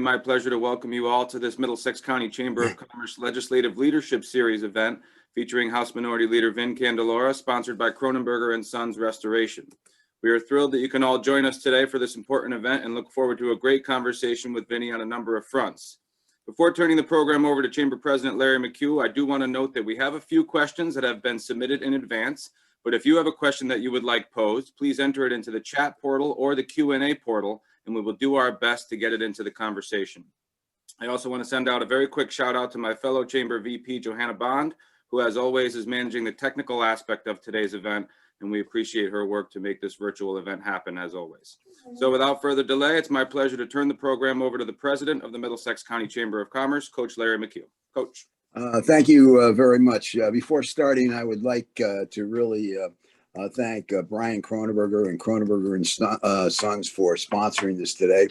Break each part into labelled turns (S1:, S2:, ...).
S1: my pleasure to welcome you all to this Middlesex County Chamber of Commerce Legislative Leadership Series event featuring House Minority Leader Vin Candelora, sponsored by Cronenberger and Sons Restoration. We are thrilled that you can all join us today for this important event and look forward to a great conversation with Vinny on a number of fronts. Before turning the program over to Chamber President Larry McHugh, I do want to note that we have a few questions that have been submitted in advance, but if you have a question that you would like posed, please enter it into the chat portal or the Q&A portal, and we will do our best to get it into the conversation. I also want to send out a very quick shout out to my fellow Chamber VP, Johanna Bond, who as always is managing the technical aspect of today's event, and we appreciate her work to make this virtual event happen as always. So without further delay, it's my pleasure to turn the program over to the President of the Middlesex County Chamber of Commerce, Coach Larry McHugh. Coach.
S2: Thank you very much. Before starting, I would like to really thank Brian Cronenberger and Cronenberger and Sons for sponsoring this today.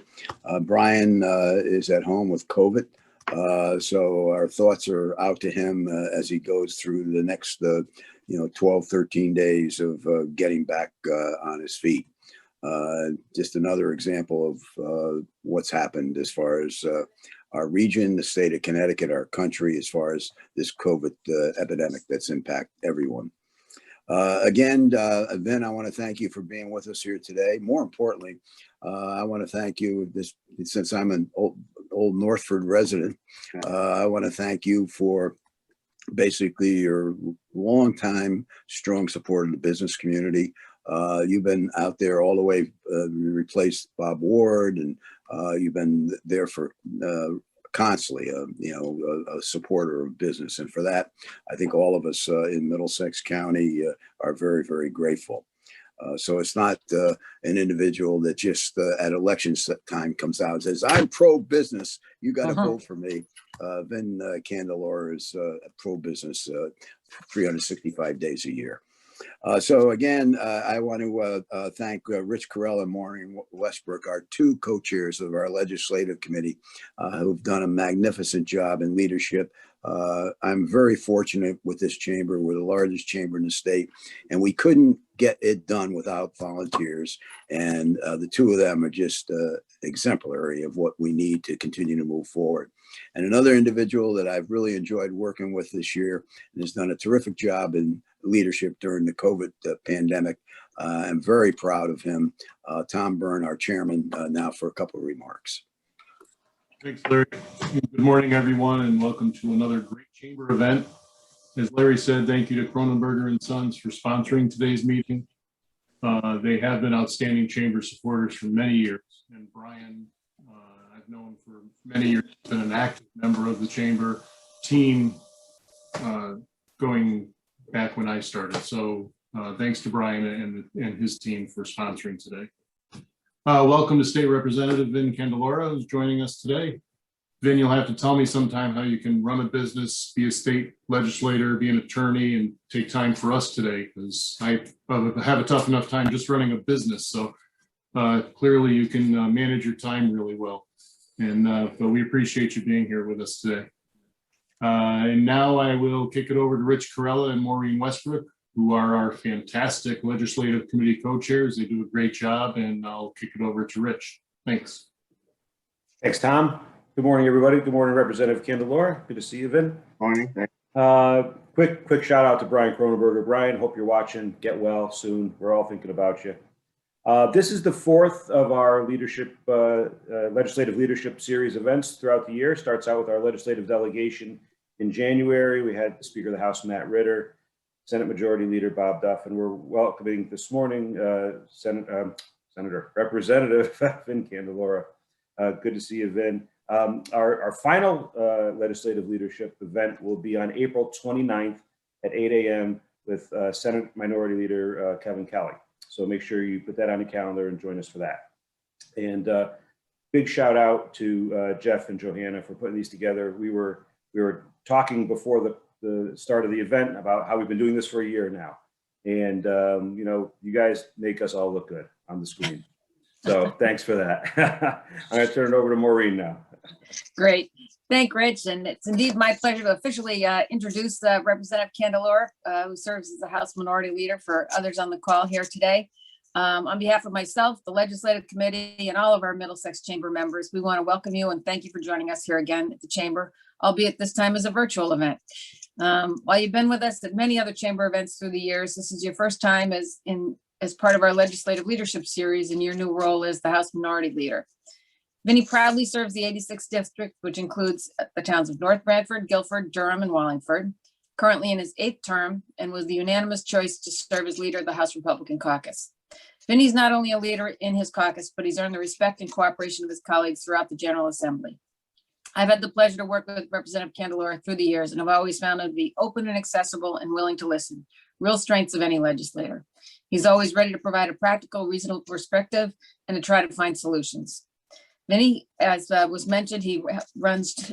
S2: Brian is at home with COVID, so our thoughts are out to him as he goes through the next 12, 13 days of getting back on his feet. Just another example of what's happened as far as our region, the state of Connecticut, our country, as far as this COVID epidemic that's impacted everyone. Again, Vin, I want to thank you for being with us here today. More importantly, I want to thank you, since I'm an old Northford resident, I want to thank you for basically your longtime strong support of the business community. You've been out there all the way, you replaced Bob Ward, and you've been there for constantly, a supporter of business. And for that, I think all of us in Middlesex County are very, very grateful. So it's not an individual that just at election time comes out and says, I'm pro-business, you got to vote for me. Vin Candelora is pro-business 365 days a year. So again, I want to thank Rich Carell and Maureen Westbrook, our two co-chairs of our legislative committee, who've done a magnificent job in leadership. I'm very fortunate with this chamber. We're the largest chamber in the state, and we couldn't get it done without volunteers. And the two of them are just exemplary of what we need to continue to move forward. And another individual that I've really enjoyed working with this year and has done a terrific job in leadership during the COVID pandemic. I'm very proud of him. Tom Byrne, our chairman, now for a couple of remarks.
S3: Thanks, Larry. Good morning, everyone, and welcome to another great chamber event. As Larry said, thank you to Cronenberger and Sons for sponsoring today's meeting. They have been outstanding chamber supporters for many years, and Brian, I've known for many years, been an active member of the chamber team going back when I started. So thanks to Brian and his team for sponsoring today. Welcome to State Representative Vin Candelora, who's joining us today. Vin, you'll have to tell me sometime how you can run a business, be a state legislator, be an attorney, and take time for us today, because I have a tough enough time just running a business. So clearly you can manage your time really well. And but we appreciate you being here with us today. And now I will kick it over to Rich Carella and Maureen Westbrook, who are our fantastic legislative committee co-chairs. They do a great job, and I'll kick it over to Rich. Thanks.
S4: Thanks, Tom. Good morning, everybody. Good morning, Representative Candelora. Good to see you, Vin.
S2: Morning.
S4: Quick shout out to Brian Cronenberger. Brian, hope you're watching. Get well soon. We're all thinking about you. This is the fourth of our legislative leadership series events throughout the year. Starts out with our legislative delegation in January. We had Speaker of the House, Matt Ritter, Senate Majority Leader Bob Duff, and we're welcoming this morning Representative Vin Candelora. Good to see you, Vin. Our final legislative leadership event will be on April 29th at 8 a.m. with Senate Minority Leader Kevin Kelly. So make sure you put that on the calendar and join us for that. And big shout out to Jeff and Johanna for putting these together. We were talking before the start of the event about how we've been doing this for a year now. And, you guys make us all look good on the screen. So thanks for that. I'm going to turn it over to Maureen now.
S5: Great. Thank Rich. And it's indeed my pleasure to officially introduce Representative Candelora, who serves as the House Minority Leader for others on the call here today. On behalf of myself, the Legislative Committee, and all of our Middlesex Chamber members, we want to welcome you and thank you for joining us here again at the Chamber, albeit this time as a virtual event. While you've been with us at many other Chamber events through the years, this is your first time as part of our Legislative Leadership Series in your new role as the House Minority Leader. Vinnie proudly serves the 86th District, which includes the towns of North Branford, Guilford, Durham, and Wallingford, currently in his 8th term, and was the unanimous choice to serve as leader of the House Republican Caucus. Vinnie's not only a leader in his caucus, but he's earned the respect and cooperation of his colleagues throughout the General Assembly. I've had the pleasure to work with Representative Candelora through the years, and I've always found him to be open and accessible and willing to listen, real strengths of any legislator. He's always ready to provide a practical, reasonable perspective and to try to find solutions. Vinnie, as was mentioned, he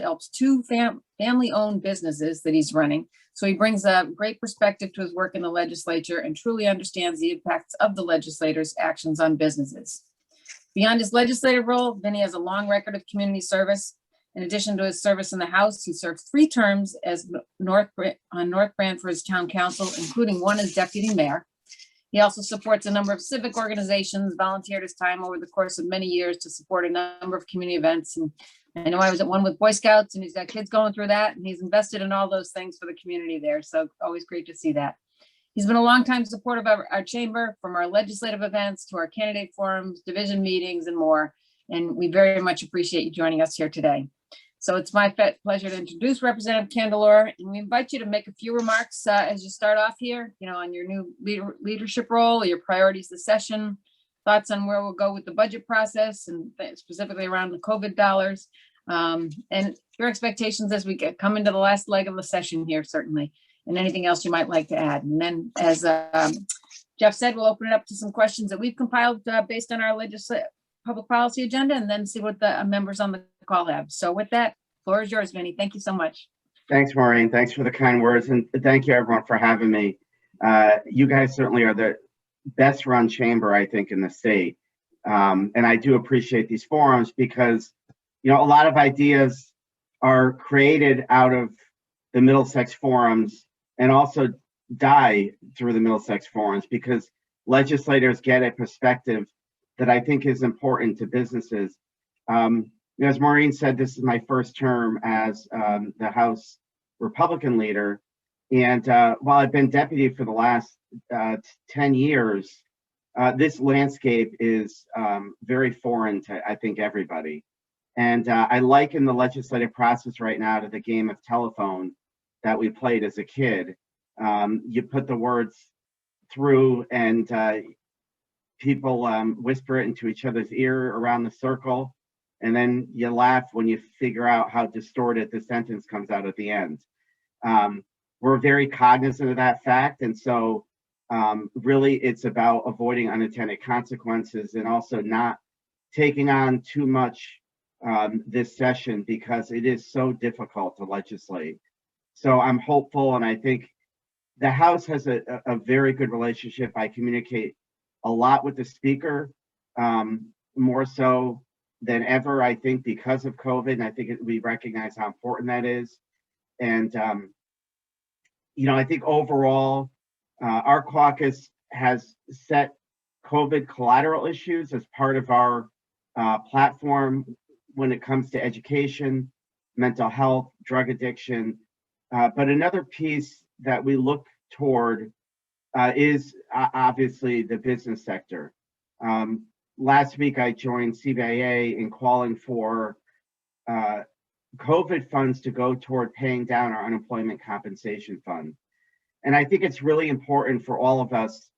S5: helps two family-owned businesses that he's running. So he brings a great perspective to his work in the legislature and truly understands the impacts of the legislators' actions on businesses. Beyond his legislative role, Vinnie has a long record of community service. In addition to his service in the House, he served 3 terms as on North Branford's Town Council, including one as deputy mayor. He also supports a number of civic organizations, volunteered his time over the course of many years to support a number of community events. And I know I was at one with Boy Scouts, and he's got kids going through that, and he's invested in all those things for the community there. So always great to see that. He's been a longtime supporter of our chamber, from our legislative events to our candidate forums, division meetings, and more. And we very much appreciate you joining us here today. So it's my pleasure to introduce Representative Candelora, and we invite you to make a few remarks as you start off here, on your new leadership role, your priorities this session, thoughts on where we'll go with the budget process, and specifically around the COVID dollars, and your expectations as we come into the last leg of the session here, certainly, and anything else you might like to add. And then, as Jeff said, we'll open it up to some questions that we've compiled based on our public policy agenda, and then see what the members on the call have. So with that, floor is yours, Vinnie. Thank you so much.
S6: Thanks, Maureen. Thanks for the kind words, and thank you everyone for having me. You guys certainly are the best run chamber, I think, in the state. And I do appreciate these forums because, a lot of ideas are created out of the Middlesex forums and also die through the Middlesex forums because legislators get a perspective that I think is important to businesses. As Maureen said, this is my first term as the House Republican leader. And while I've been deputy for the last 10 years, this landscape is very foreign to, I think, everybody. And I liken the legislative process right now to the game of telephone that we played as a kid. You put the words through and people whisper it into each other's ear around the circle, and then you laugh when you figure out how distorted the sentence comes out at the end. We're very cognizant of that fact, and so really it's about avoiding unintended consequences and also not taking on too much this session because it is so difficult to legislate. So I'm hopeful, and I think the House has a very good relationship. I communicate a lot with the Speaker, more so than ever, I think, because of COVID. And I think we recognize how important that is. And, I think overall, our caucus has set COVID collateral issues as part of our platform when it comes to education, mental health, drug addiction. But another piece that we look toward is obviously the business sector. Last week, I joined CBIA in calling for COVID funds to go toward paying down our unemployment compensation fund. And I think it's really important for all of us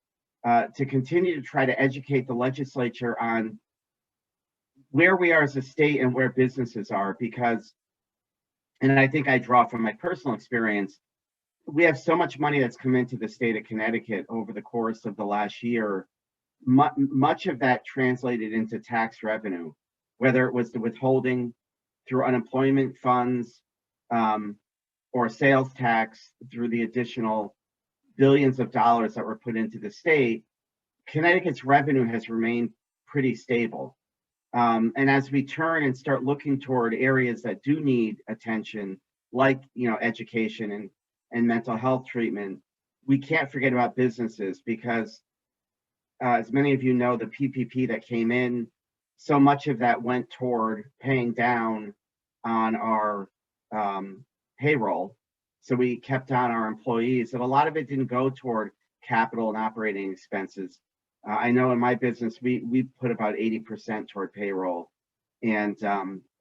S6: to continue to try to educate the legislature on where we are as a state and where businesses are, because, and I think I draw from my personal experience, we have so much money that's come into the state of Connecticut over the course of the last year. Much of that translated into tax revenue, whether it was the withholding through unemployment funds or sales tax through the additional billions of dollars that were put into the state. Connecticut's revenue has remained pretty stable. And as we turn and start looking toward areas that do need attention, like education and mental health treatment, we can't forget about businesses, because as many of you know, the PPP that came in, so much of that went toward paying down on our payroll. So we kept on our employees, and a lot of it didn't go toward capital and operating expenses. I know in my business, we put about 80% toward payroll. And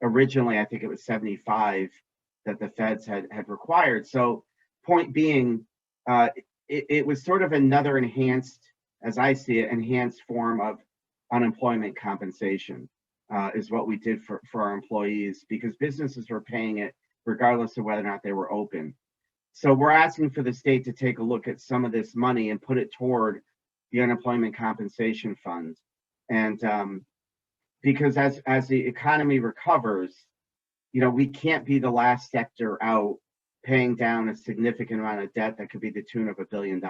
S6: originally, I think it was 75 that the feds had required. So point being, it was sort of another enhanced, as I see it, enhanced form of unemployment compensation is what we did for our employees, because businesses were paying it regardless of whether or not they were open. So we're asking for the state to take a look at some of this money and put it toward the unemployment compensation fund. And because as the economy recovers, you know, we can't be the last sector out paying down a significant amount of debt that could be the tune of $1 billion.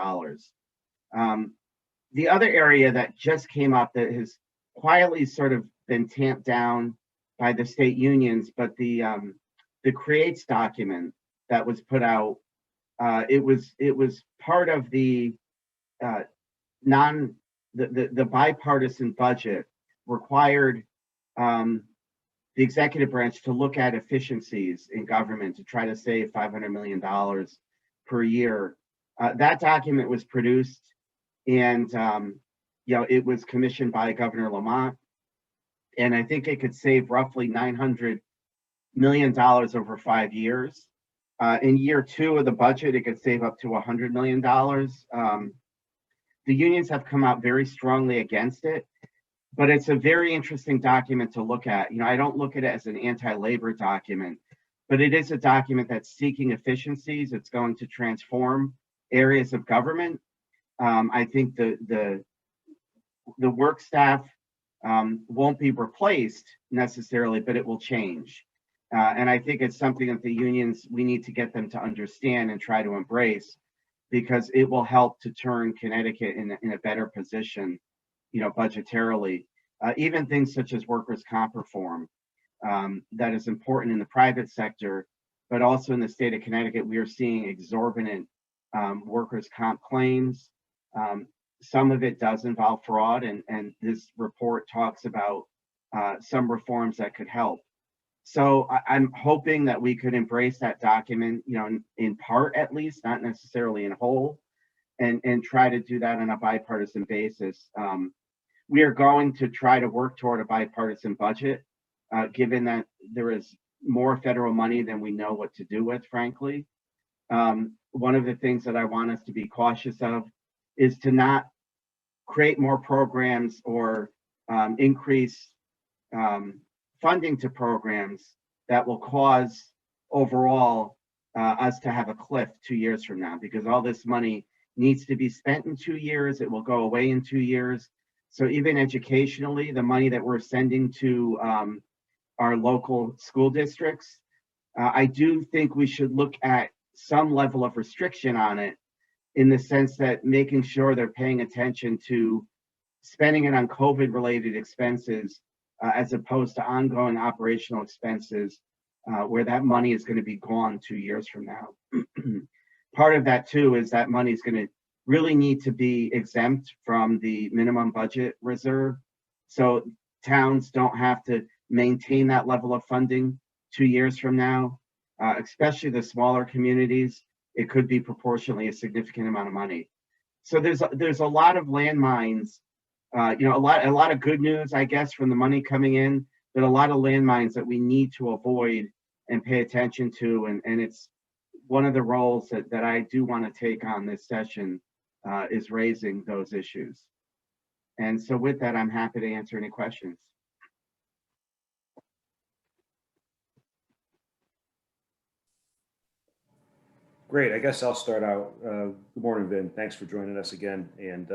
S6: The other area that just came up that has quietly sort of been tamped down by the state unions, but the CREATES document that was put out, it was part of the bipartisan budget required the executive branch to look at efficiencies in government to try to save $500 million per year. That document was produced, and you know, it was commissioned by Governor Lamont, and I think it could save roughly $900 million over 5 years. In year 2 of the budget, it could save up to $100 million. The unions have come out very strongly against it, but it's a very interesting document to look at. You know, I don't look at it as an anti-labor document, but it is a document that's seeking efficiencies. It's going to transform areas of government. I think the work staff won't be replaced necessarily, but it will change. And I think it's something that the unions, we need to get them to understand and try to embrace, because it will help to turn Connecticut in a better position, you know, budgetarily. Even things such as workers' comp reform, that is important in the private sector, but also in the state of Connecticut, we are seeing exorbitant workers' comp claims. Some of it does involve fraud, and this report talks about some reforms that could help. So I'm hoping that we could embrace that document, you know, in part at least, not necessarily in whole, and try to do that on a bipartisan basis. We are going to try to work toward a bipartisan budget, given that there is more federal money than we know what to do with, frankly. One of the things that I want us to be cautious of is to not create more programs or increase funding to programs that will cause overall us to have a cliff 2 years from now, because all this money needs to be spent in 2 years. It will go away in 2 years. So even educationally, the money that we're sending to our local school districts, I do think we should look at some level of restriction on it, in the sense that making sure they're paying attention to spending it on COVID-related expenses, as opposed to ongoing operational expenses, where that money is going to be gone 2 years from now. Part of that too is that money is going to really need to be exempt from the minimum budget reserve, so towns don't have to maintain that level of funding 2 years from now, especially the smaller communities. It could be proportionally a significant amount of money. So there's a lot of landmines, you know, a lot of good news, I guess, from the money coming in, but a lot of landmines that we need to avoid and pay attention to. And it's one of the roles that I do want to take on this session, is raising those issues. And so with that, I'm happy to answer any questions.
S4: Great. I guess I'll start out. Good morning, Vin. Thanks for joining us again, and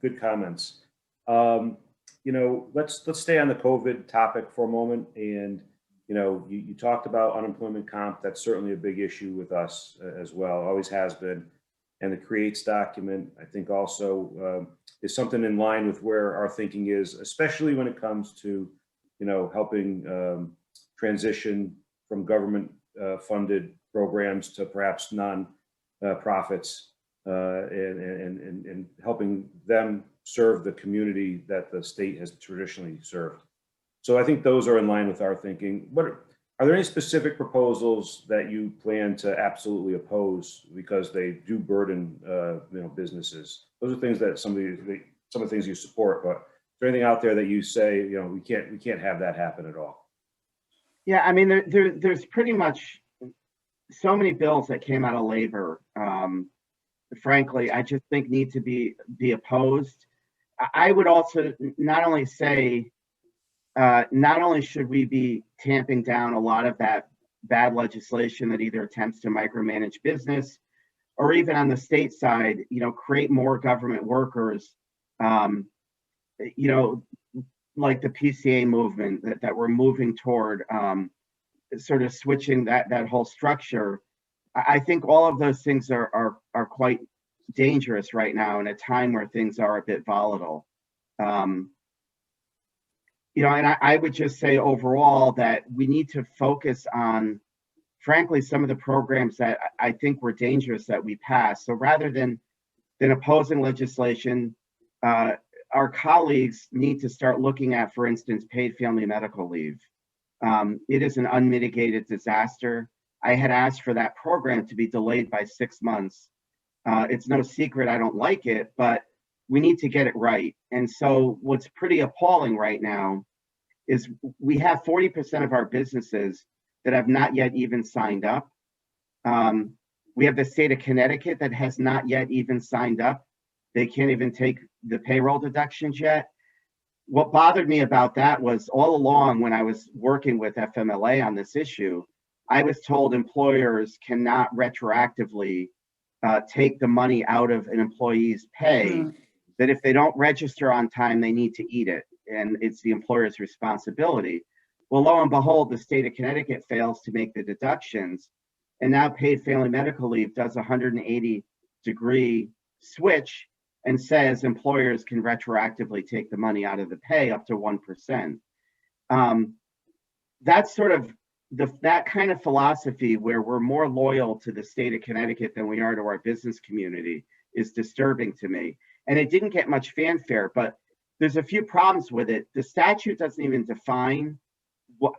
S4: good comments. You know, let's stay on the COVID topic for a moment. And you know, you talked about unemployment comp. That's certainly a big issue with us as well. Always has been. And the CREATES document, I think, also is something in line with where our thinking is, especially when it comes to, you know, helping transition from government funded programs to perhaps non-profits, and helping them serve the community that the state has traditionally served. So I think those are in line with our thinking. Are there any specific proposals that you plan to absolutely oppose because they do burden, businesses? Those are things that some of the things you support, but is there anything out there that you say, we can't have that happen at all?
S6: Yeah, I mean, there's pretty much so many bills that came out of labor. Frankly, I just think need to be opposed. I would also not only say, not only should we be tamping down a lot of that bad legislation that either attempts to micromanage business or even on the state side, create more government workers, like the PCA movement that we're moving toward, sort of switching that whole structure. I think all of those things are quite dangerous right now in a time where things are a bit volatile. And I would just say overall that we need to focus on, frankly, some of the programs that I think were dangerous that we passed. So rather than opposing legislation, our colleagues need to start looking at, for instance, paid family medical leave. It is an unmitigated disaster. I had asked for that program to be delayed by 6 months. It's no secret I don't like it, but we need to get it right. And so what's pretty appalling right now is we have 40% of our businesses that have not yet even signed up. We have the state of Connecticut that has not yet even signed up. They can't even take the payroll deductions yet. What bothered me about that was all along when I was working with FMLA on this issue, I was told employers cannot retroactively take the money out of an employee's pay, that if they don't register on time, they need to eat it, and it's the employer's responsibility. Well, lo and behold, the state of Connecticut fails to make the deductions, and now paid family medical leave does a 180-degree switch and says employers can retroactively take the money out of the pay up to 1%. That's sort of that kind of philosophy where we're more loyal to the state of Connecticut than we are to our business community is disturbing to me. And it didn't get much fanfare, but there's a few problems with it. The statute doesn't even define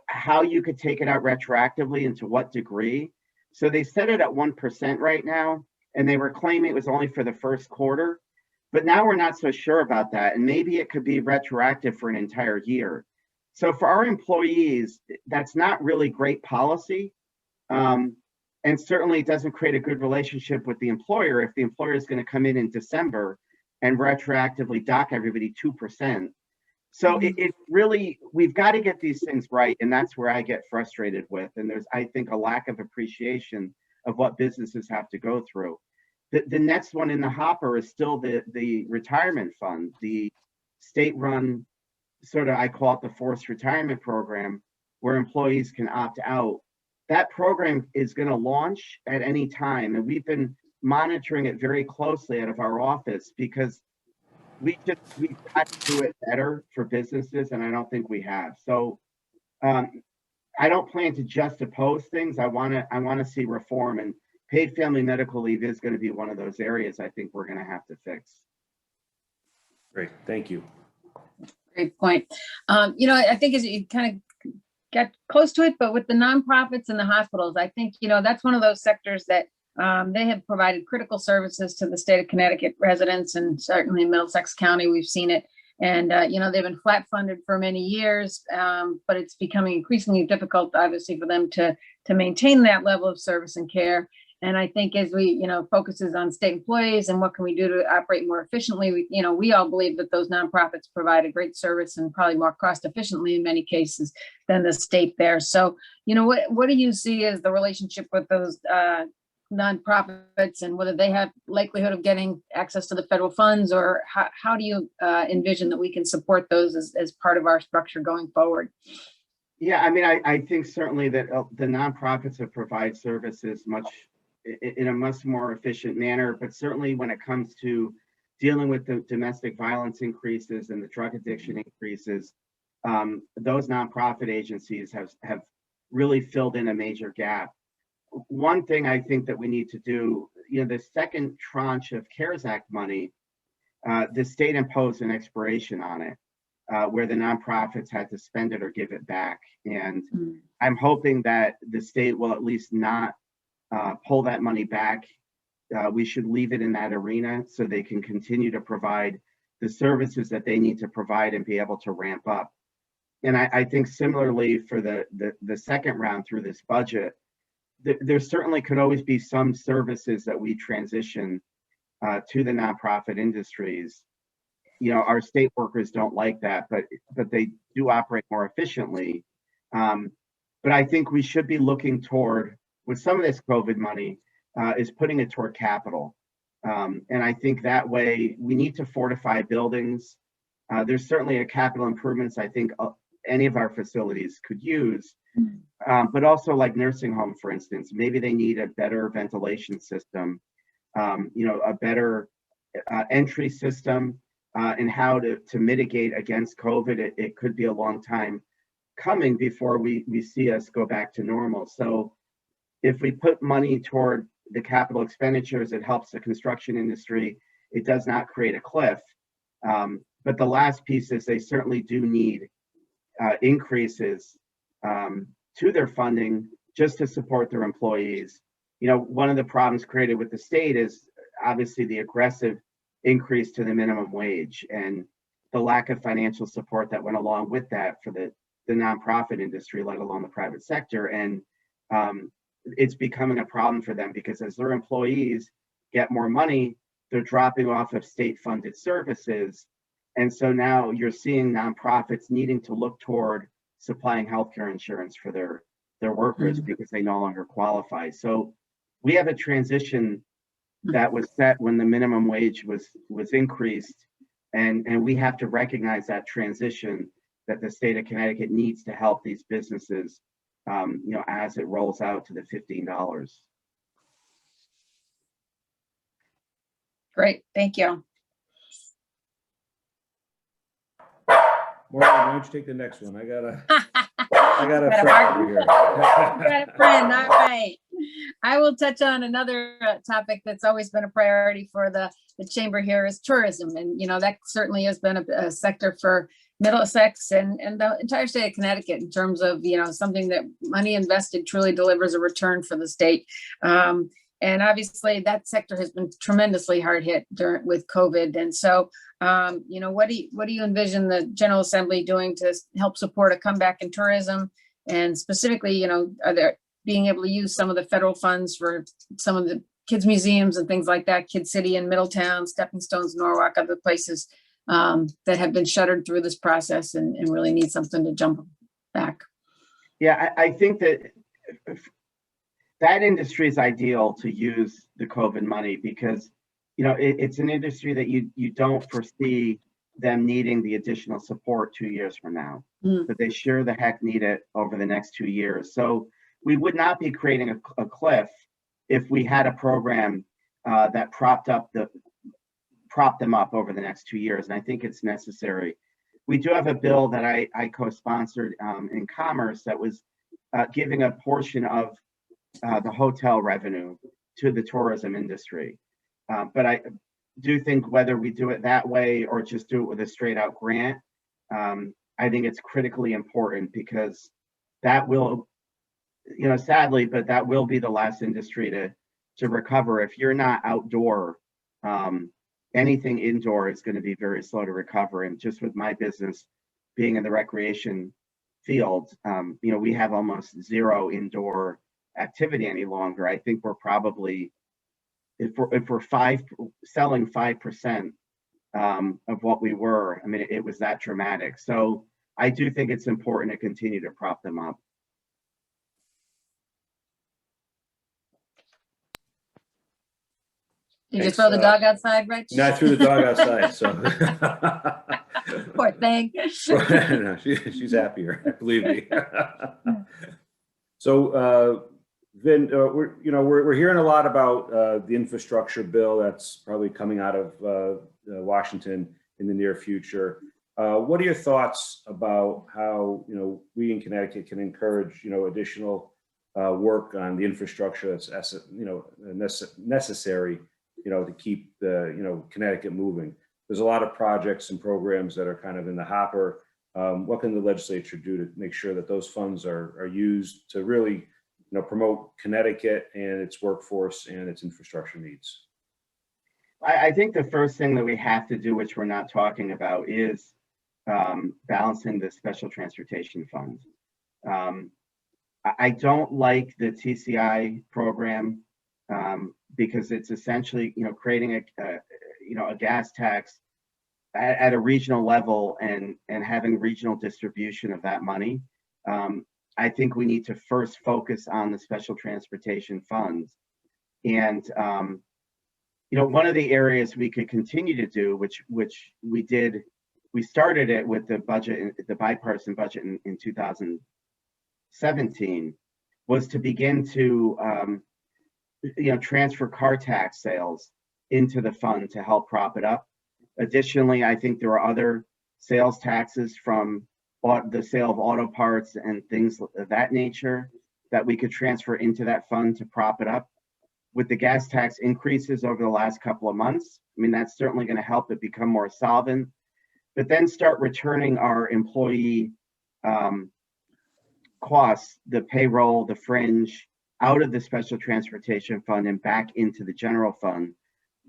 S6: how you could take it out retroactively and to what degree. So they set it at 1% right now, and they were claiming it was only for the first quarter. But now we're not so sure about that, and maybe it could be retroactive for an entire year. So for our employees, that's not really great policy, and certainly doesn't create a good relationship with the employer if the employer is going to come in December and retroactively dock everybody 2%. So it really, we've got to get these things right, and that's where I get frustrated with. And there's, I think, a lack of appreciation of what businesses have to go through. The next one in the hopper is still the retirement fund, the state-run sort of, I call it the forced retirement program, where employees can opt out. That program is going to launch at any time, and we've been monitoring it very closely out of our office because we've got to do it better for businesses, and I don't think we have. So I don't plan to just oppose things. I want to see reform, and paid family medical leave is going to be one of those areas I think we're going to have to fix.
S4: Great, thank you.
S5: Great point. I think as you kind of get close to it, but with the nonprofits and the hospitals, I think, that's one of those sectors that they have provided critical services to the state of Connecticut residents, and certainly in Middlesex County, we've seen it. And, they've been flat funded for many years, but it's becoming increasingly difficult, obviously, for them to maintain that level of service and care. And I think as we, focuses on state employees and what can we do to operate more efficiently, we all believe that those nonprofits provide a great service and probably more cost efficiently in many cases than the state there. So, what do you see as the relationship with those nonprofits, and whether they have likelihood of getting access to the federal funds, or how do you envision that we can support those as part of our structure going forward?
S6: Yeah, I mean, I think certainly that the nonprofits have provided services in a much more efficient manner, but certainly when it comes to dealing with the domestic violence increases and the drug addiction increases, those nonprofit agencies have really filled in a major gap. One thing I think that we need to do, the second tranche of CARES Act money the state imposed an expiration on it, where the nonprofits had to spend it or give it back. And I'm hoping that the state will at least not pull that money back. We should leave it in that arena so they can continue to provide the services that they need to provide and be able to ramp up. And I think similarly for the second round through this budget, there certainly could always be some services that we transition to the nonprofit industries. You know, our state workers don't like that, but they do operate more efficiently. But I think we should be looking toward, with some of this COVID money, is putting it toward capital. And I think that way we need to fortify buildings. There's certainly a capital improvements I think any of our facilities could use, but also like nursing home, for instance, maybe they need a better ventilation system, you know, a better entry system, and how to mitigate against COVID. It could be a long time coming before we see us go back to normal. So if we put money toward the capital expenditures, it helps the construction industry. It does not create a cliff. But the last piece is they certainly do need increases to their funding just to support their employees. You know, one of the problems created with the state is obviously the aggressive increase to the minimum wage and the lack of financial support that went along with that for the nonprofit industry, let alone the private sector. And it's becoming a problem for them because as their employees get more money, they're dropping off of state-funded services. And so now you're seeing nonprofits needing to look toward supplying healthcare insurance for their workers because they no longer qualify. So we have a transition that was set when the minimum wage was increased, and we have to recognize that transition that the state of Connecticut needs to help these businesses, you know, as it rolls out to the $15.
S5: Great, thank you.
S4: Morgan, why don't you take the next one? I got a
S5: Got a
S4: friend
S5: mark-
S4: over here.
S5: Got a friend, all right. I will touch on another topic that's always been a priority for the chamber here is tourism. And, you know, that certainly has been a sector for Middlesex and the entire state of Connecticut in terms of, you know, something that money invested truly delivers a return for the state. And obviously that sector has been tremendously hard hit with COVID. And so, you know, what do you envision the General Assembly doing to help support a comeback in tourism? And specifically, you know, are there being able to use some of the federal funds for some of the kids museums and things like that, Kid City in Middletown, Stepping Stones, Norwalk, other places that have been shuttered through this process and really need something to jump back?
S6: Yeah, I think that industry is ideal to use the COVID money because, you know, it's an industry that you don't foresee them needing the additional support 2 years from now, but they sure the heck need it over the next 2 years. So we would not be creating a cliff if we had a program that propped them up over the next 2 years. And I think it's necessary. We do have a bill that I co-sponsored in Commerce that was giving a portion of the hotel revenue to the tourism industry. But I do think whether we do it that way or just do it with a straight out grant, I think it's critically important because that will, you know, sadly, but that will be the last industry to recover. If you're not outdoor, anything indoor is going to be very slow to recover. And just with my business being in the recreation field, you know, we have almost zero indoor activity any longer. I think we're probably, if we're selling 5% of what we were, I mean, it was that dramatic. So I do think it's important to continue to prop them up.
S5: Did you throw the dog outside, Rich?
S4: No, I threw the dog outside, so.
S5: Poor thing.
S4: No, she's happier, believe me. So, Vin, we're hearing a lot about the infrastructure bill that's probably coming out of Washington in the near future. What are your thoughts about how, you know, we in Connecticut can encourage, you know, additional work on the infrastructure that's, you know, necessary, you know, to keep the, you know, Connecticut moving? there's a lot of projects and programs that are kind of in the hopper. What can the legislature do to make sure that those funds are used to really, promote Connecticut and its workforce and its infrastructure needs?
S6: I think the first thing that we have to do, which we're not talking about, is balancing the special transportation fund. I don't like the TCI program because it's essentially, creating a gas tax at a regional level and having regional distribution of that money. I think we need to first focus on the special transportation funds. And, one of the areas we could continue to do, which we did, we started it with the budget, the bipartisan budget in 2017, was to begin to, transfer car tax sales into the fund to help prop it up. Additionally, I think there are other sales taxes from the sale of auto parts and things of that nature that we could transfer into that fund to prop it up. With the gas tax increases over the last couple of months, I mean, that's certainly going to help it become more solvent, but then start returning our employee costs, the payroll, the fringe, out of the special transportation fund and back into the general fund,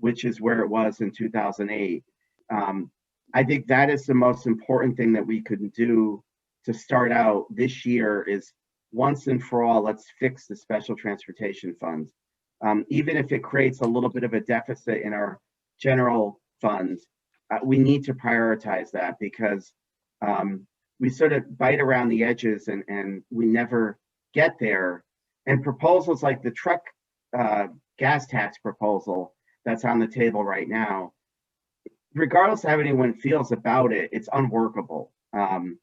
S6: which is where it was in 2008. I think that is the most important thing that we could do to start out this year, is once and for all, let's fix the special transportation fund. Even if it creates a little bit of a deficit in our general funds, we need to prioritize that, because we sort of bite around the edges and we never get there. And proposals like the truck gas tax proposal that's on the table right now, regardless of how anyone feels about it, it's unworkable. And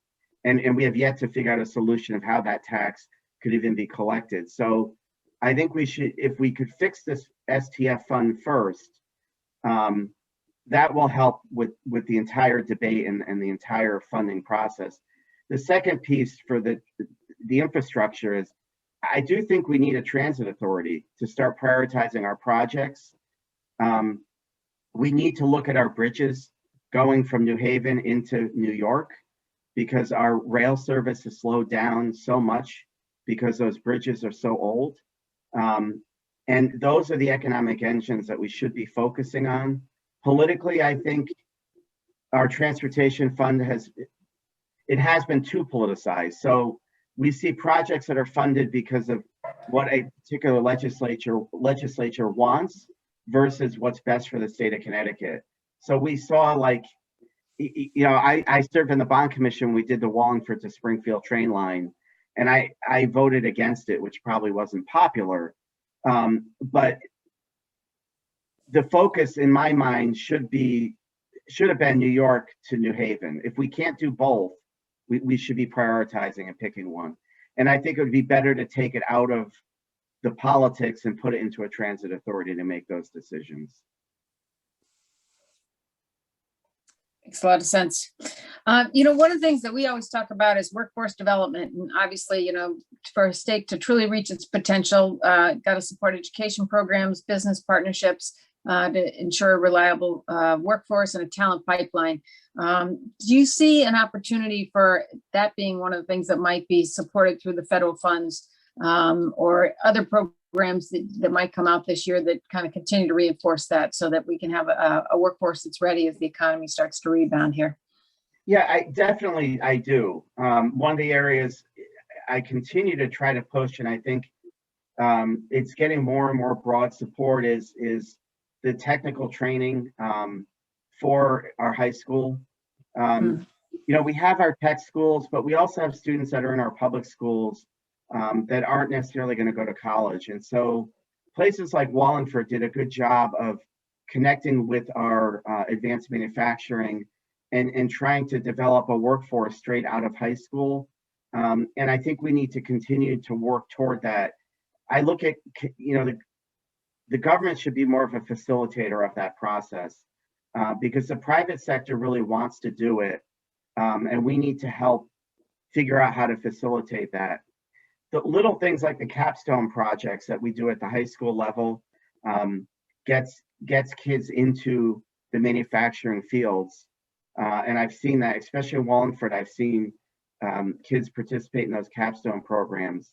S6: we have yet to figure out a solution of how that tax could even be collected. So I think we should, if we could fix this STF fund first, that will help with the entire debate and the entire funding process. The second piece for the infrastructure is, I do think we need a transit authority to start prioritizing our projects. We need to look at our bridges going from New Haven into New York, because our rail service has slowed down so much because those bridges are so old. And those are the economic engines that we should be focusing on. Politically, I think our transportation fund has been too politicized. So we see projects that are funded because of what a particular legislature wants versus what's best for the state of Connecticut. So we saw, like, I served in the bond commission. We did the Wallingford to Springfield train line, and I voted against it, which probably wasn't popular. But the focus in my mind should have been New York to New Haven. If we can't do both, we should be prioritizing and picking one. And I think it would be better to take it out of the politics and put it into a transit authority to make those decisions.
S5: Makes a lot of sense. One of the things that we always talk about is workforce development. And obviously, for a state to truly reach its potential, got to support education programs, business partnerships, to ensure a reliable workforce and a talent pipeline. Do you see an opportunity for that being one of the things that might be supported through the federal funds, or other programs that might come out this year that kind of continue to reinforce that, so that we can have a workforce that's ready as the economy starts to rebound here?
S6: Yeah, I do. One of the areas I continue to try to push, and I think it's getting more and more broad support, is the technical training for our high school. We have our tech schools, but we also have students that are in our public schools that aren't necessarily going to go to college. And so places like Wallingford did a good job of connecting with our advanced manufacturing and trying to develop a workforce straight out of high school. And I think we need to continue to work toward that. I look at, the government should be more of a facilitator of that process, because the private sector really wants to do it. And we need to help figure out how to facilitate that. The little things like the capstone projects that we do at the high school level gets kids into the manufacturing fields. And I've seen that, especially in Wallingford, I've seen kids participate in those capstone programs.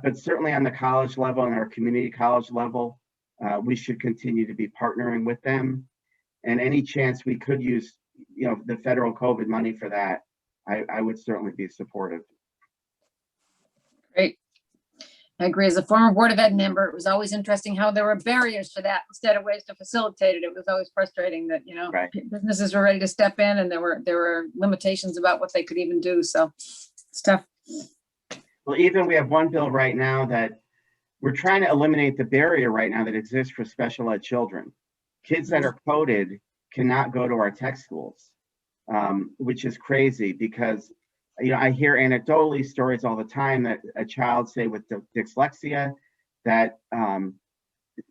S6: But certainly on the college level and our community college level, we should continue to be partnering with them. And any chance we could use, the federal COVID money for that, I would certainly be supportive.
S5: Great. I agree. As a former Board of Ed member, it was always interesting how there were barriers for that instead of ways to facilitate it. It was always frustrating that,
S6: Right.
S5: businesses were ready to step in and there were limitations about what they could even do. So it's tough.
S6: Well, even we have one bill right now that we're trying to eliminate the barrier right now that exists for special ed children. Kids that are coded cannot go to our tech schools, which is crazy because, I hear anecdotally stories all the time that a child, say with dyslexia, that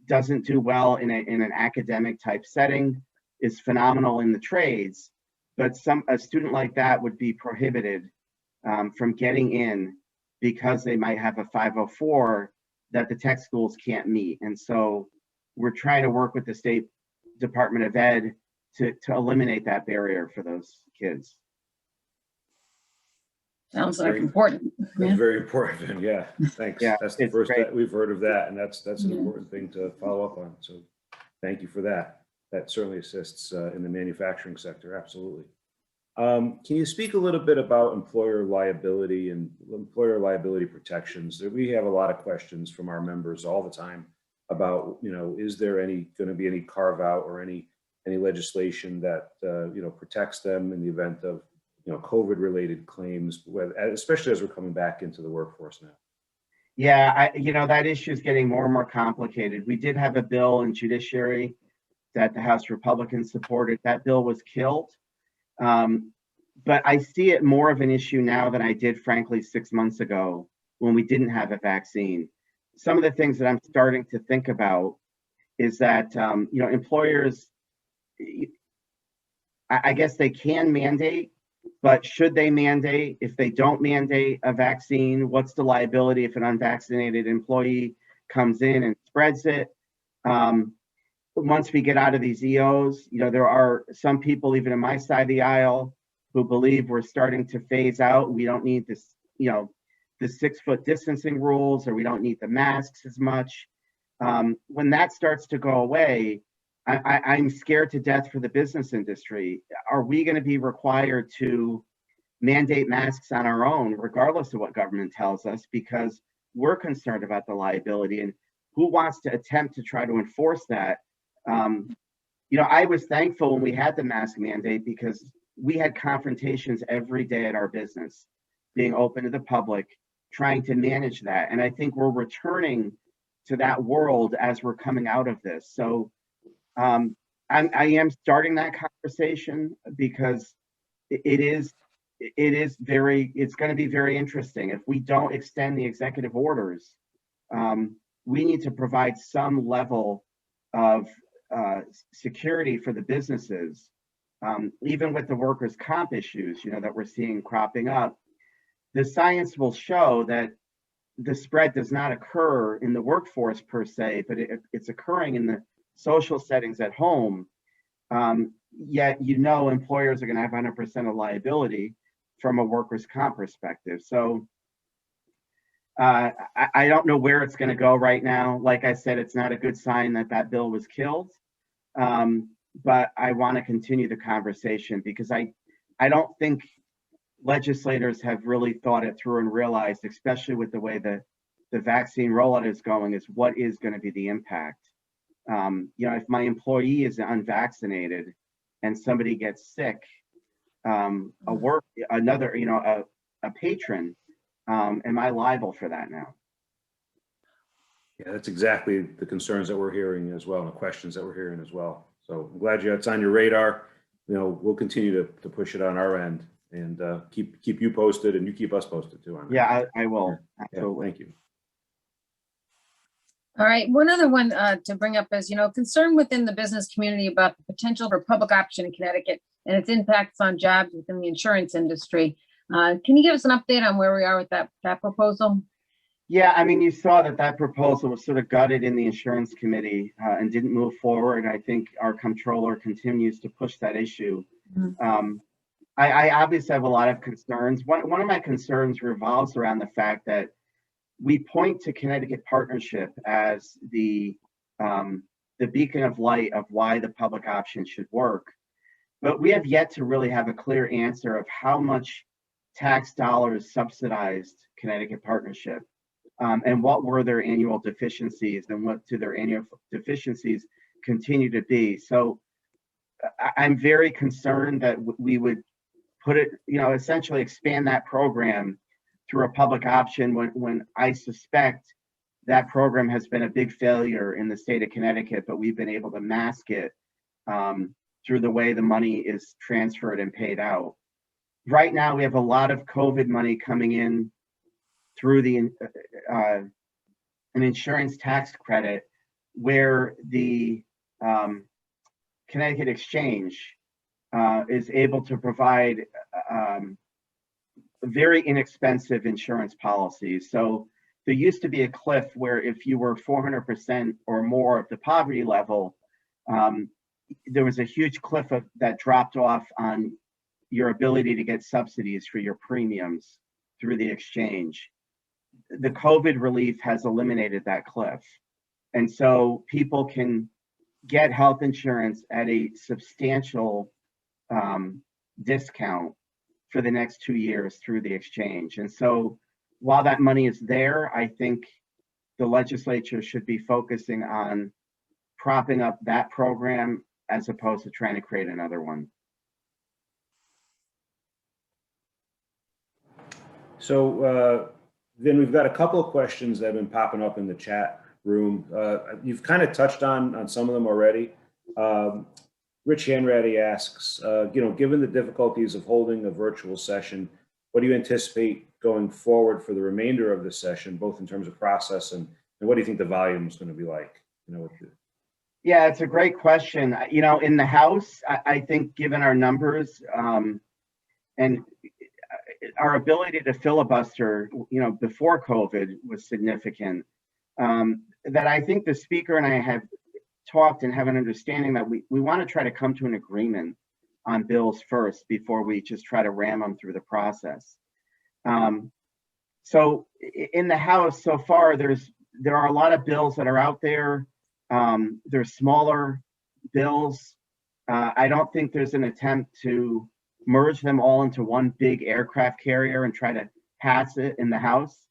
S6: doesn't do well in an academic type setting, is phenomenal in the trades, but a student like that would be prohibited from getting in because they might have a 504 that the tech schools can't meet. And so we're trying to work with the State Department of Ed to eliminate that barrier for those kids.
S5: Sounds
S4: That's
S5: like
S4: very-
S5: important.
S4: That's
S5: Yeah.
S4: very important. Yeah, thanks.
S6: Yeah,
S4: That's the
S6: it's
S4: first
S6: great.
S4: that we've heard of that, and that's an
S5: Yeah.
S4: important thing to follow up on. So thank you for that. That certainly assists in the manufacturing sector. Absolutely. Can you speak a little bit about employer liability and employer liability protections? We have a lot of questions from our members all the time about, is there going to be any carve out or any legislation that protects them in the event of COVID related claims, especially as we're coming back into the workforce now?
S6: Yeah, that issue is getting more and more complicated. We did have a bill in judiciary that the House Republicans supported. That bill was killed. But I see it more of an issue now than I did, frankly, 6 months ago when we didn't have a vaccine. Some of the things that I'm starting to think about is that, employers, I guess they can mandate, but should they mandate? If they don't mandate a vaccine, what's the liability if an unvaccinated employee comes in and spreads it? Once we get out of these EOs, there are some people, even on my side of the aisle, who believe we're starting to phase out. We don't need this, the 6 foot distancing rules, or we don't need the masks as much. When that starts to go away, I'm scared to death for the business industry. Are we going to be required to mandate masks on our own, regardless of what government tells us, because we're concerned about the liability? And who wants to attempt to try to enforce that? I was thankful when we had the mask mandate because we had confrontations every day at our business, being open to the public, trying to manage that. And I think we're returning to that world as we're coming out of this. So I am starting that conversation because it's going to be very interesting. If we don't extend the executive orders, we need to provide some level of security for the businesses, even with the workers' comp issues, that we're seeing cropping up. The science will show that the spread does not occur in the workforce per se, but it's occurring in the social settings at home. Yet, employers are going to have 100% of liability from a workers' comp perspective. So I don't know where it's going to go right now. Like I said, it's not a good sign that bill was killed. But I want to continue the conversation because I don't think legislators have really thought it through and realized, especially with the way the vaccine rollout is going, is what is going to be the impact. If my employee is unvaccinated and somebody gets sick, a patron, am I liable for that now?
S4: Yeah, that's exactly the concerns that we're hearing as well, and the questions that we're hearing as well. So I'm glad it's on your radar. We'll continue to push it on our end and keep you posted, and you keep us posted too on that.
S6: Yeah, I will.
S4: Yeah,
S6: Absolutely.
S4: thank you.
S5: All right, one other one to bring up is, concern within the business community about the potential for public option in Connecticut and its impacts on jobs within the insurance industry. Can you give us an update on where we are with that proposal?
S6: Yeah, I mean, you saw that proposal was sort of gutted in the insurance committee and didn't move forward. I think our comptroller continues to push that issue.
S5: Mhm.
S6: I obviously have a lot of concerns. One of my concerns revolves around the fact that we point to Connecticut Partnership as the beacon of light of why the public option should work. But we have yet to really have a clear answer of how much tax dollars subsidized Connecticut Partnership, and what were their annual deficiencies, and what do their annual deficiencies continue to be. So I'm very concerned that we would put it, essentially expand that program through a public option when I suspect that program has been a big failure in the state of Connecticut, but we've been able to mask it through the way the money is transferred and paid out. Right now, we have a lot of COVID money coming in through an insurance tax credit, where the Connecticut Exchange is able to provide very inexpensive insurance policies. So there used to be a cliff where if you were 400% or more of the poverty level, there was a huge cliff that dropped off on your ability to get subsidies for your premiums through the exchange. The COVID relief has eliminated that cliff. And so people can get health insurance at a substantial discount for the next 2 years through the exchange. And so while that money is there, I think the legislature should be focusing on propping up that program as opposed to trying to create another one.
S4: So, Vin, we've got a couple of questions that have been popping up in the chat room. You've kind of touched on some of them already. Rich Hanratty asks, given the difficulties of holding a virtual session, what do you anticipate going forward for the remainder of the session, both in terms of process and what do you think the volume is going to be like?
S6: Yeah, it's a great question. In the House, I think given our numbers and our ability to filibuster, before COVID was significant, that I think the Speaker and I have talked and have an understanding that we want to try to come to an agreement on bills first before we just try to ram them through the process. So in the House so far, there are a lot of bills that are out there. There's smaller bills. I don't think there's an attempt to merge them all into one big aircraft carrier and try to pass it in the House.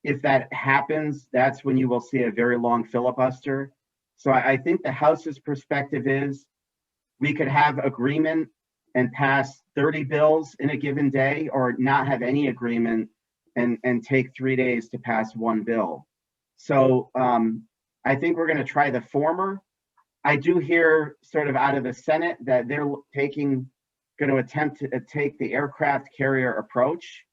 S6: If that happens, that's when you will see a very long filibuster. So I think the House's perspective is we could have agreement and pass 30 bills in a given day, or not have any agreement and take 3 days to pass one bill. So I think we're going to try the former. I do hear sort of out of the Senate that they're going to attempt to take the aircraft carrier approach.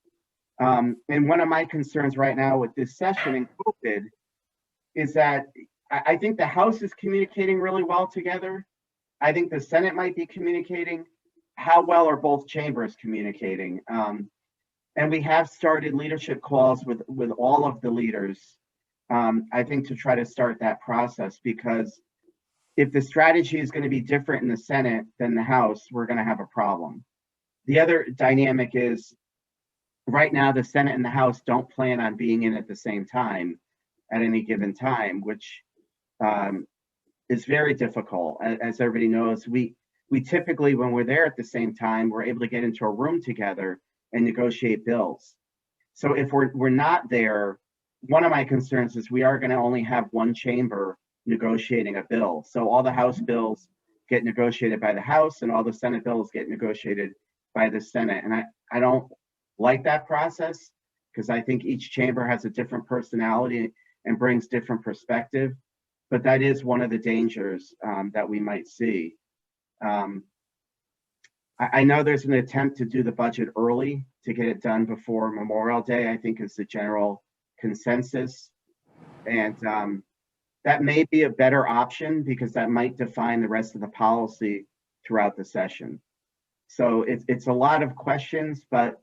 S6: And one of my concerns right now with this session in COVID is that I think the House is communicating really well together. I think the Senate might be communicating. How well are both chambers communicating? And we have started leadership calls with all of the leaders, I think, to try to start that process, because if the strategy is going to be different in the Senate than the House, we're going to have a problem. The other dynamic is right now the Senate and the House don't plan on being in at the same time at any given time, which is very difficult. As everybody knows, we typically, when we're there at the same time, we're able to get into a room together and negotiate bills. So if we're not there, one of my concerns is we are going to only have one chamber negotiating a bill. So all the House bills get negotiated by the House and all the Senate bills get negotiated by the Senate. And I don't like that process, because I think each chamber has a different personality and brings different perspective. But that is one of the dangers that we might see. I know there's an attempt to do the budget early to get it done before Memorial Day, I think is the general consensus. And that may be a better option, because that might define the rest of the policy throughout the session. So it's a lot of questions, but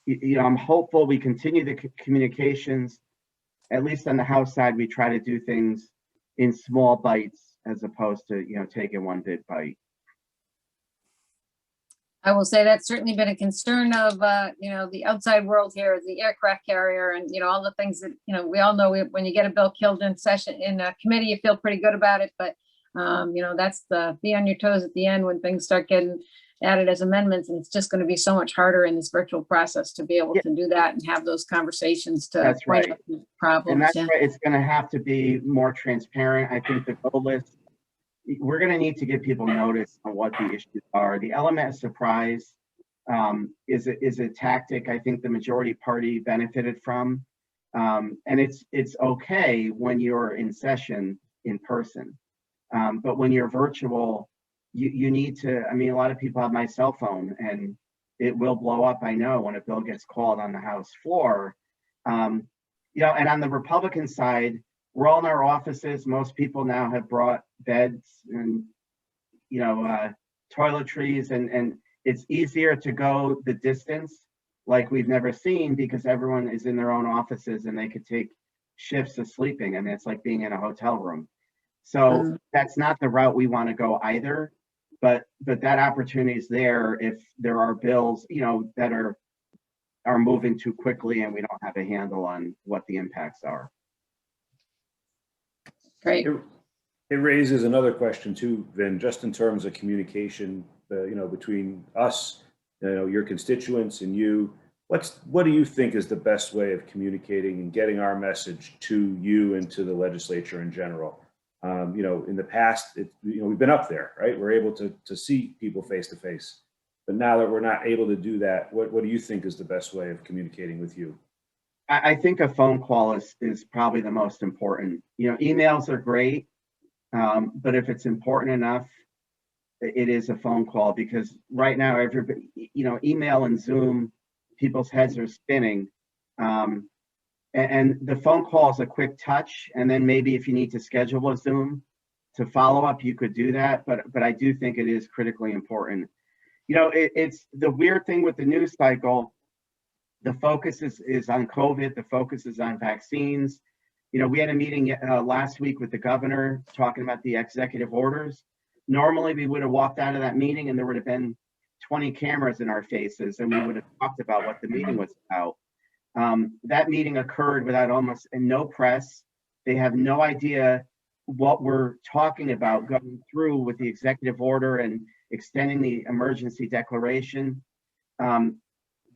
S6: I'm hopeful we continue the communications. At least on the House side, we try to do things in small bites as opposed to, taking one big bite.
S5: I will say that's certainly been a concern of, the outside world here, the aircraft carrier and, all the things that, we all know when you get a bill killed in session, in a committee, you feel pretty good about it. But, that's the be on your toes at the end when things start getting added as amendments. And it's just going to be so much harder in this virtual process to be able to do that and have those conversations to
S6: That's
S5: point
S6: right.
S5: out the problems.
S6: And that's
S5: Yeah.
S6: right. It's going to have to be more transparent. I think the goal list, we're going to need to give people notice on what the issues are. The element of surprise is a tactic I think the majority party benefited from. And it's okay when you're in session in person. But when you're virtual, you need to, a lot of people have my cell phone and it will blow up, I know, when a bill gets called on the House floor. And on the Republican side, we're all in our offices. Most people now have brought beds and, toiletries, and it's easier to go the distance like we've never seen because everyone is in their own offices and they could take shifts of sleeping. It's like being in a hotel room. So that's not the route we want to go either. But that opportunity is there if there are bills, that are moving too quickly and we don't have a handle on what the impacts are.
S5: Great.
S4: It raises another question too, Vin, just in terms of communication, between us, your constituents and you. What do you think is the best way of communicating and getting our message to you and to the legislature in general? In the past, we've been up there, right? We're able to see people face to face. But now that we're not able to do that, what do you think is the best way of communicating with you?
S6: I think a phone call is probably the most important. Emails are great, but if it's important enough, it is a phone call, because right now, everybody, email and Zoom, people's heads are spinning. And the phone call is a quick touch. And then maybe if you need to schedule a Zoom to follow up, you could do that. But I do think it is critically important. It's the weird thing with the news cycle. The focus is on COVID. The focus is on vaccines. We had a meeting last week with the governor talking about the executive orders. Normally, we would have walked out of that meeting and there would have been 20 cameras in our faces and we would have talked about what the meeting was about. That meeting occurred without almost no press. They have no idea what we're talking about going through with the executive order and extending the emergency declaration.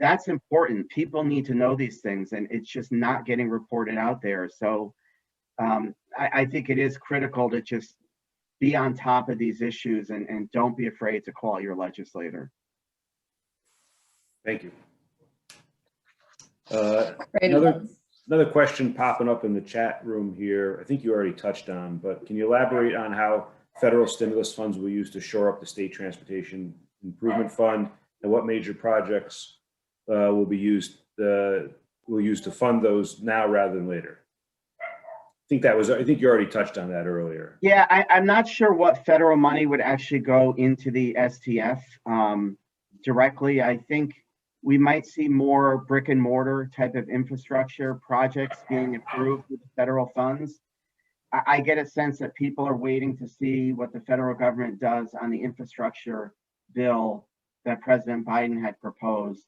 S6: That's important. People need to know these things, and it's just not getting reported out there. So I think it is critical to just be on top of these issues and don't be afraid to call your legislator.
S4: Thank you.
S5: Great.
S4: Another question popping up in the chat room here, I think you already touched on, but can you elaborate on how federal stimulus funds will use to shore up the state transportation improvement fund, and what major projects will use to fund those now rather than later? I think you already touched on that earlier.
S6: Yeah, I'm not sure what federal money would actually go into the STF directly. I think we might see more brick and mortar type of infrastructure projects being approved with federal funds. I get a sense that people are waiting to see what the federal government does on the infrastructure bill that President Biden had proposed.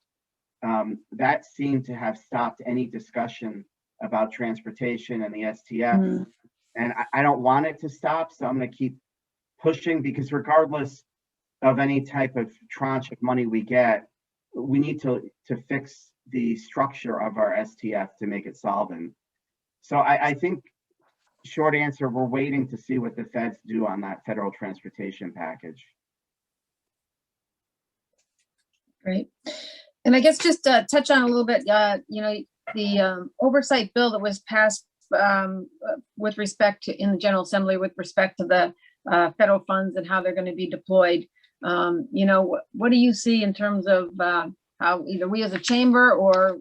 S6: That seemed to have stopped any discussion about transportation and the STF. And I don't want it to stop, so I'm going to keep pushing, because regardless of any type of tranche of money we get, we need to fix the structure of our STF to make it solvent. So I think, short answer, we're waiting to see what the feds do on that federal transportation package.
S5: Great. And I guess just to touch on a little bit, the oversight bill that was passed with respect to, in the General Assembly, with respect to the federal funds and how they're going to be deployed. What do you see in terms of how either we as a chamber or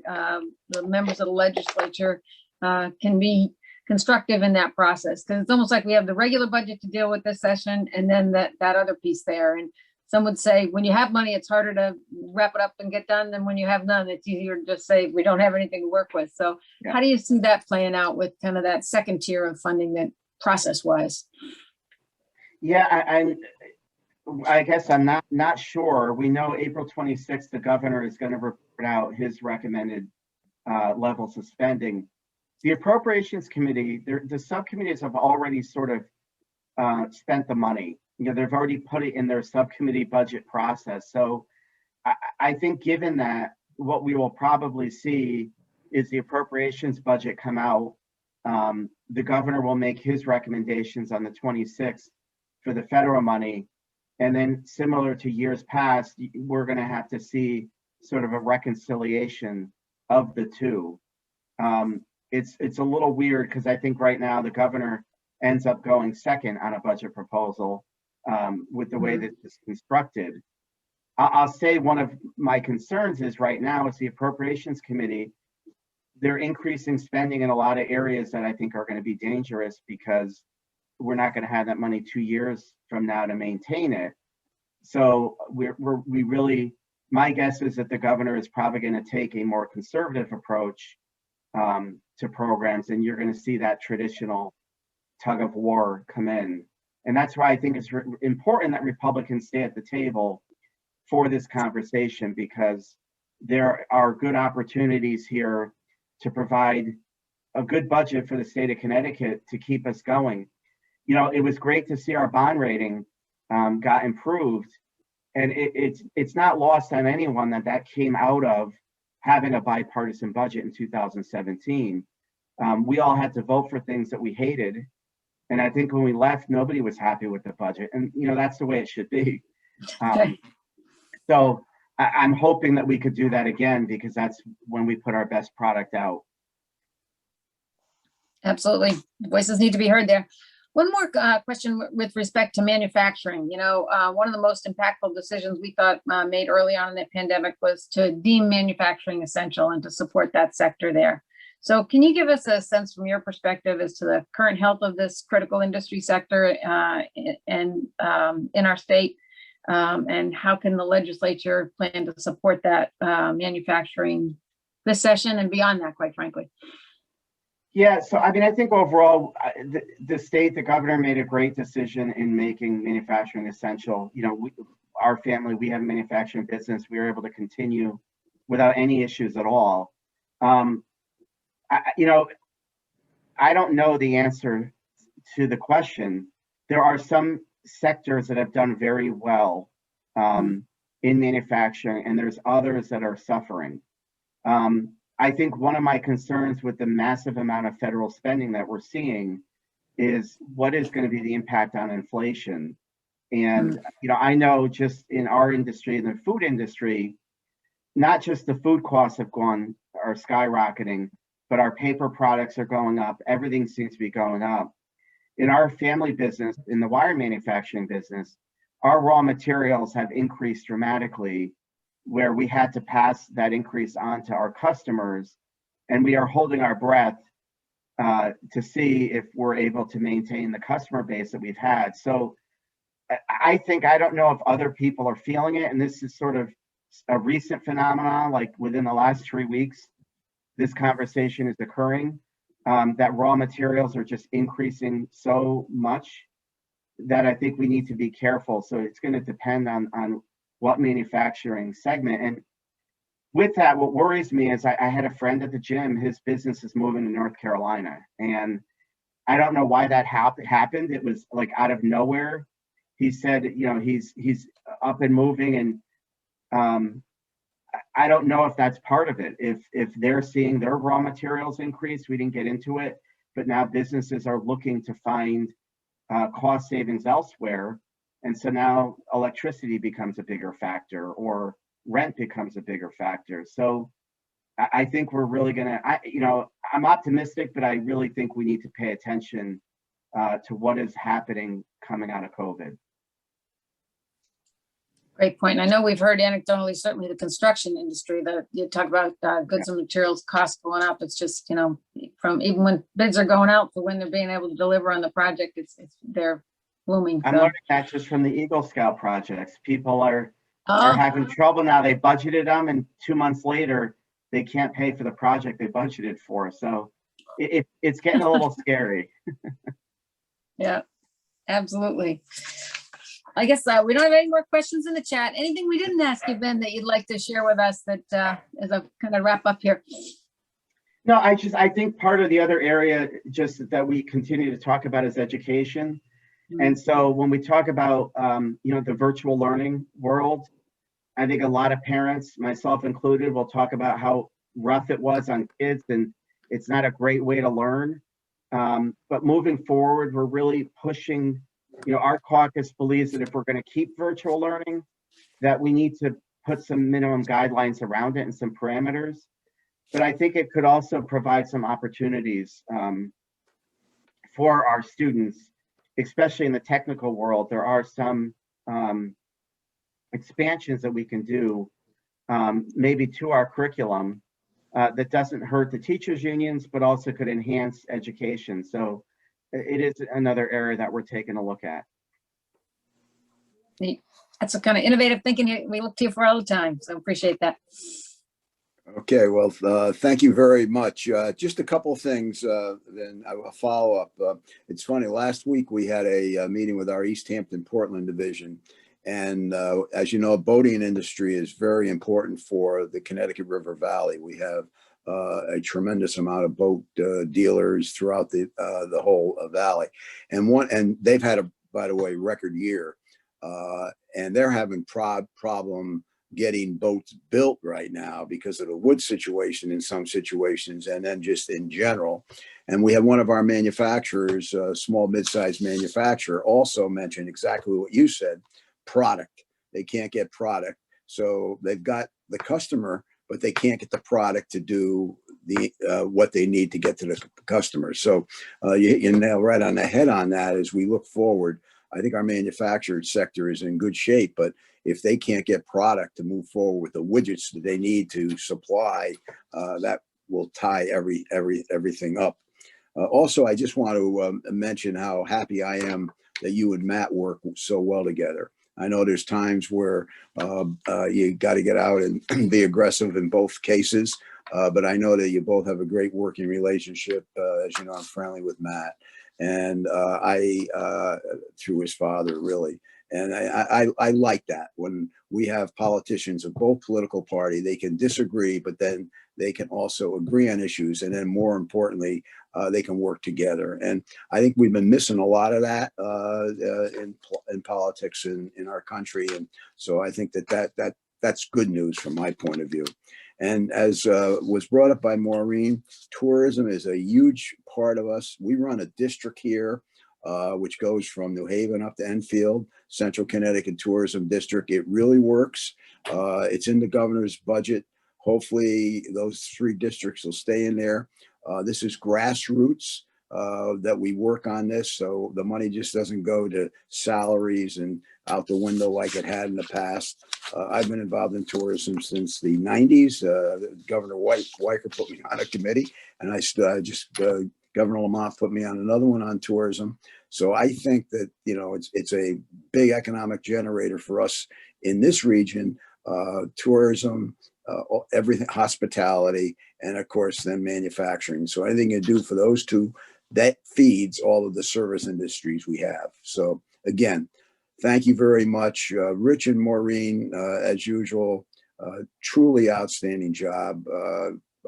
S5: the members of the legislature can be constructive in that process? Because it's almost like we have the regular budget to deal with this session and then that other piece there. And some would say when you have money, it's harder to wrap it up and get done than when you have none. It's easier to just say we don't have anything to work with. So
S6: Yeah.
S5: how do you see that playing out with kind of that second tier of funding, that process wise?
S6: Yeah, I guess I'm not sure. We know April 26th, the governor is going to report out his recommended levels of spending. The Appropriations Committee, the subcommittees have already sort of spent the money. You know, they've already put it in their subcommittee budget process. So I think given that, what we will probably see is the appropriations budget come out. The governor will make his recommendations on the 26th for the federal money. And then similar to years past, we're going to have to see sort of a reconciliation of the two. It's a little weird because I think right now the governor ends up going second on a budget proposal with the way that it's constructed. I'll say one of my concerns is right now is the Appropriations Committee. They're increasing spending in a lot of areas that I think are going to be dangerous because we're not going to have that money 2 years from now to maintain it. So we really, my guess is that the governor is probably going to take a more conservative approach to programs, and you're going to see that traditional tug of war come in. And that's why I think it's important that Republicans stay at the table for this conversation, because there are good opportunities here to provide a good budget for the state of Connecticut to keep us going. You know, it was great to see our bond rating got improved, and it's not lost on anyone that came out of having a bipartisan budget in 2017. We all had to vote for things that we hated, and I think when we left, nobody was happy with the budget, and you know that's the way it should be. So I'm hoping that we could do that again, because that's when we put our best product out.
S5: Absolutely. Voices need to be heard there. One more question with respect to manufacturing. You know, one of the most impactful decisions we thought made early on in the pandemic was to deem manufacturing essential and to support that sector there. So can you give us a sense from your perspective as to the current health of this critical industry sector in our state? And how can the legislature plan to support that manufacturing this session and beyond that, quite frankly?
S6: Yeah, so I mean, I think overall, the state, the governor made a great decision in making manufacturing essential. You know, our family, we have a manufacturing business. We were able to continue without any issues at all. You know, I don't know the answer to the question. There are some sectors that have done very well in manufacturing, and there's others that are suffering. I think one of my concerns with the massive amount of federal spending that we're seeing is what is going to be the impact on inflation. And, you know, I know just in our industry, in the food industry, not just the food costs are skyrocketing, but our paper products are going up. Everything seems to be going up. In our family business, in the wire manufacturing business, our raw materials have increased dramatically, where we had to pass that increase on to our customers, and we are holding our breath to see if we're able to maintain the customer base that we've had. So I don't know if other people are feeling it, and this is sort of a recent phenomenon, like within the last 3 weeks, this conversation is occurring, that raw materials are just increasing so much that I think we need to be careful. So it's going to depend on what manufacturing segment. And with that, what worries me is I had a friend at the gym, his business is moving to North Carolina. And I don't know why that happened. It was like out of nowhere. He said, you know, he's up and moving, and I don't know if that's part of it. If they're seeing their raw materials increase, we didn't get into it, but now businesses are looking to find cost savings elsewhere. And so now electricity becomes a bigger factor, or rent becomes a bigger factor. So I think we're really I'm optimistic, but I really think we need to pay attention to what is happening coming out of COVID.
S5: Great point. I know we've heard anecdotally, certainly the construction industry, that you talk about goods and materials costs going up. It's just, you know, from even when bids are going out to when they're being able to deliver on the project, they're booming.
S6: I'm
S5: so.
S6: learning that just from the Eagle Scout projects. People are
S5: Oh,
S6: having trouble now. They budgeted them, and 2 months later, they can't pay for the project they budgeted for. So it's getting a little scary.
S5: yeah, absolutely. I guess we don't have any more questions in the chat. Anything we didn't ask you, Ben, that you'd like to share with us that as I kind of wrap up here?
S6: No, I think part of the other area just that we continue to talk about is education. And so when we talk about, the virtual learning world, I think a lot of parents, myself included, will talk about how rough it was on kids and it's not a great way to learn. But moving forward, we're really pushing, our caucus believes that if we're going to keep virtual learning, that we need to put some minimum guidelines around it and some parameters. But I think it could also provide some opportunities for our students, especially in the technical world. There are some expansions that we can do maybe to our curriculum that doesn't hurt the teachers' unions, but also could enhance education. So it is another area that we're taking a look at.
S5: That's a kind of innovative thinking we look to you for all the time. So appreciate that.
S2: Okay, well, thank you very much. Just a couple of things, then I will follow up. It's funny, last week we had a meeting with our East Hampton Portland division. And as you know, boating industry is very important for the Connecticut River Valley. We have a tremendous amount of boat dealers throughout the whole valley. And they've had by the way, record year. And they're having problem getting boats built right now because of the wood situation in some situations, and then just in general. And we have one of our manufacturers, a small mid-sized manufacturer, also mentioned exactly what you said, product. They can't get product. So they've got the customer, but they can't get the product to do the what they need to get to the customer. So you nail right on the head on that as we look forward. I think our manufactured sector is in good shape, but if they can't get product to move forward with the widgets that they need to supply, that will tie everything up. Also, I just want to mention how happy I am that you and Matt work so well together. I know there's times where you got to get out and be aggressive in both cases, but I know that you both have a great working relationship. As you know, I'm friendly with Matt, and I through his father, really. And I like that when we have politicians of both political party, they can disagree, but then they can also agree on issues. And then more importantly, they can work together. And I think we've been missing a lot of that in politics in our country. And so I think that's good news from my point of view. And as was brought up by Maureen, tourism is a huge part of us. We run a district here, which goes from New Haven up to Enfield, Central Connecticut Tourism District. It really works. It's in the governor's budget. Hopefully those 3 districts will stay in there. This is grassroots that we work on this. So the money just doesn't go to salaries and out the window like it had in the past. I've been involved in tourism since the 90s. Governor Weicker put me on a committee, and I Governor Lamont put me on another one on tourism. So I think that, it's a big economic generator for us in this region, tourism, everything, hospitality, and of course then manufacturing. So anything you do for those two, that feeds all of the service industries we have. So again, thank you very much. Rich and Maureen, as usual, truly outstanding job.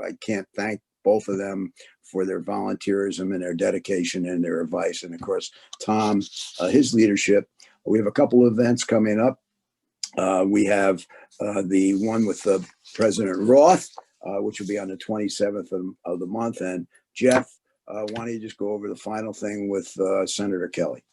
S2: I can't thank both of them for their volunteerism and their dedication and their advice. And of course, Tom, his leadership. We have a couple of events coming up. We have the one with President Roth, which will be on the 27th of the month. And Jeff, why don't you just go over the final thing with Senator Kelly?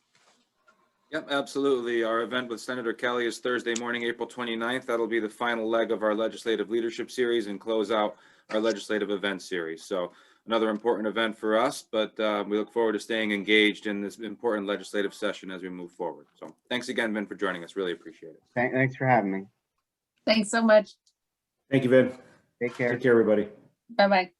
S1: Yep, absolutely. Our event with Senator Kelly is Thursday morning, April 29th. That'll be the final leg of our legislative leadership series and close out our legislative event series. So another important event for us, but we look forward to staying engaged in this important legislative session as we move forward. So thanks again, Vin, for joining us. Really appreciate it.
S6: Thanks for having me.
S5: Thanks so much.
S4: Thank you, Vin.
S6: Take care.
S4: Take care, everybody.
S5: Bye-bye.